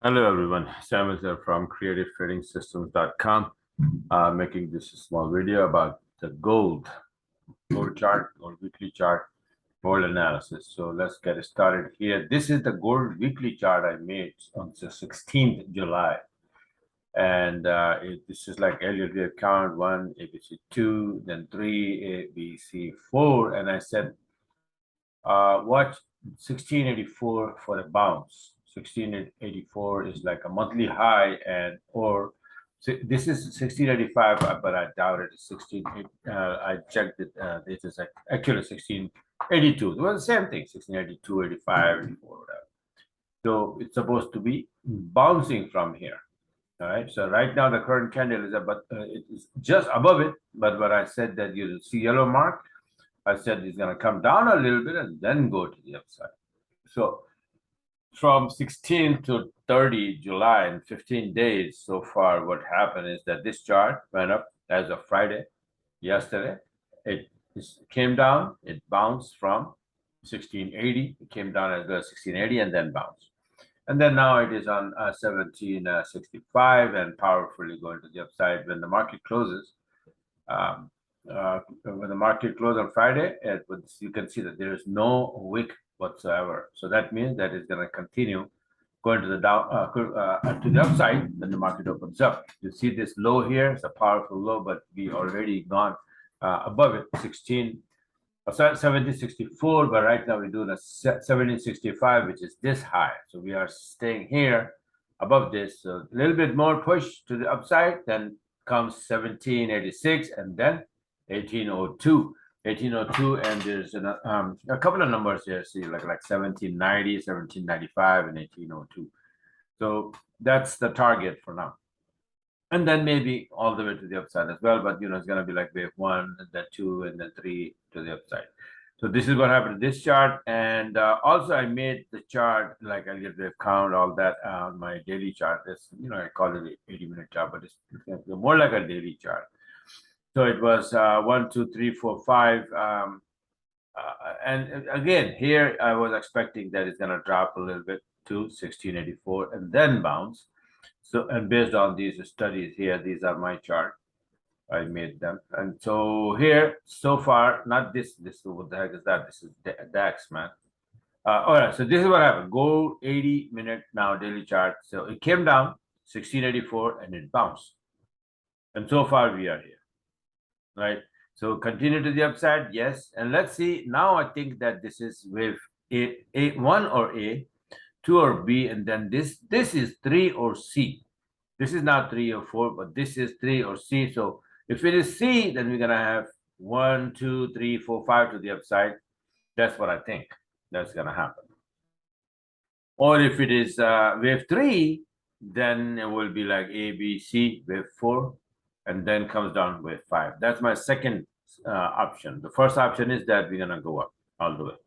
Hello everyone, Sam is here from creativetradingsystems.com, making this a small video about the gold chart or weekly chart, gold analysis. So let's get started here. This is the gold weekly chart I made on the 16th July. And this is like Elliott wave count 1, ABC 2, then 3, ABC 4. And I said, watch 1684 for the bounce. 1684 is like a monthly high, and or this is 1685, but I doubt it. 16. I checked it. This is actually 1682. It was the same thing. 1682, 85, 84, whatever. So it's supposed to be bouncing from here. All right. So right now the current candle is about it is just above it. But what I said that you see yellow mark, I said it's going to come down a little bit and then go to the upside. So from 16 to 30 July, in 15 days so far, what happened is that this chart went up as of Friday, yesterday. It came down, it bounced from 1680, it came down as well as 1680 and then bounced. And then now it is on 1765 and powerfully going to the upside when the market closes. When the market closed on Friday, you can see that there is no wick whatsoever. So that means that it's going to continue going to the down to the upside when the market opens up. You see this low here; it's a powerful low, but we already gone above it, 1764. But right now we're doing a 1765, which is this high. So we are staying here above this. So a little bit more push to the upside, then comes 1786, and then 1802, and there's a couple of numbers here. See, like 1790, 1795, and 1802. So that's the target for now. And then maybe all the way to the upside as well. But it's going to be like wave 1, and then 2, and then 3 to the upside. So this is what happened to this chart. And also I made the chart, like I get wave count, all that on my daily chart. This, I call it an 80-minute chart, but it's more like a daily chart. So it was 1, 2, 3, 4, 5. And again, here I was expecting that it's going to drop a little bit to 1684 and then bounce. So, and based on these studies here, these are my chart. I made them. And so here, so far, not this, what the heck is that? This is DAX, man. All right, so this is what happened. Gold 80-minute now daily chart. So it came down 1684 and it bounced. And so far we are here. Right, so continue to the upside, yes, and let's see. Now I think that this is wave A1 or A, 2 or B, and then this is 3 or C. This is not 3 or 4, but this is 3 or C. So if it is C, then we're gonna have 1, 2, 3, 4, 5 to the upside. That's what I think that's gonna happen. Or if it is wave 3, then it will be like A, B, C, wave 4. And then comes down with 5. That's my second option. The first option is that we're gonna go up all the way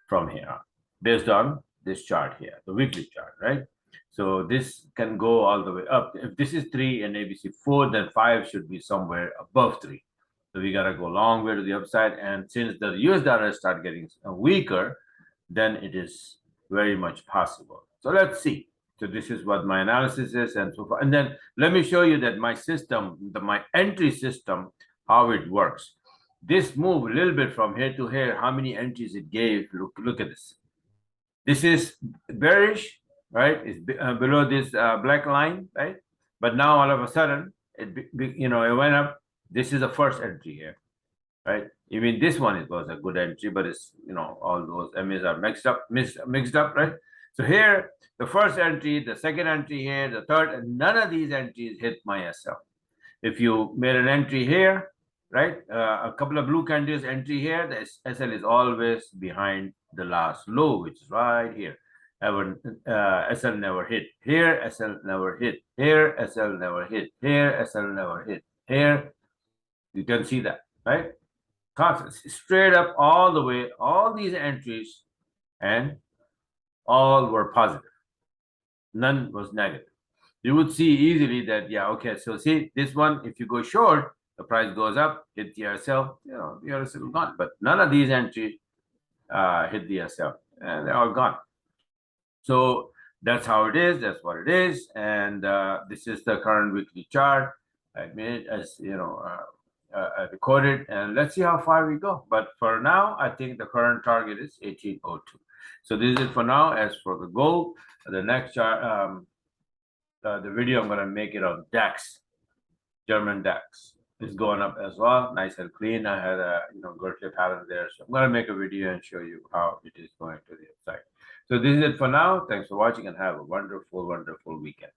from here on, based on this chart here, the weekly chart, right? So this can go all the way up. If this is 3 and ABC 4, then 5 should be somewhere above 3. So we gotta go a long way to the upside. And since the US dollar start getting weaker, then it is very much possible. So let's see. So this is what my analysis is, and so far. And then let me show you that my system, my entry system, how it works. This move a little bit from here to here, how many entries it gave. Look at this. This is bearish, right? It's below this black line, right? But now all of a sudden, it went up. This is the first entry here, right? Even this one, it was a good entry, but it's all those MAs are mixed up, right? So here, the first entry, the second entry here, the third, and none of these entries hit my SL. If you made an entry here, right, a couple of blue candles entry here, the SL is always behind the last low, which is right here. SL never hit. Here, SL never hit. Here, SL never hit. Here, SL never hit. Here, you can see that, right? Constant, straight up all the way, all these entries, and all were positive. None was negative. You would see easily that, yeah, okay, so see this one, if you go short, the price goes up, hit the SL, the SL gone. But none of these entries hit the SL, and they're all gone. So that's how it is. That's what it is. And this is the current weekly chart. I made it as I recorded, and let's see how far we go. But for now, I think the current target is 1802. So this is it for now. As for the gold, the next chart, the video I'm going to make it on DAX, German DAX. Is going up as well, nice and clean. I had a Gertler pattern there, so I'm going to make a video and show you how it is going to the upside. So this is it for now. Thanks for watching and have a wonderful, wonderful weekend.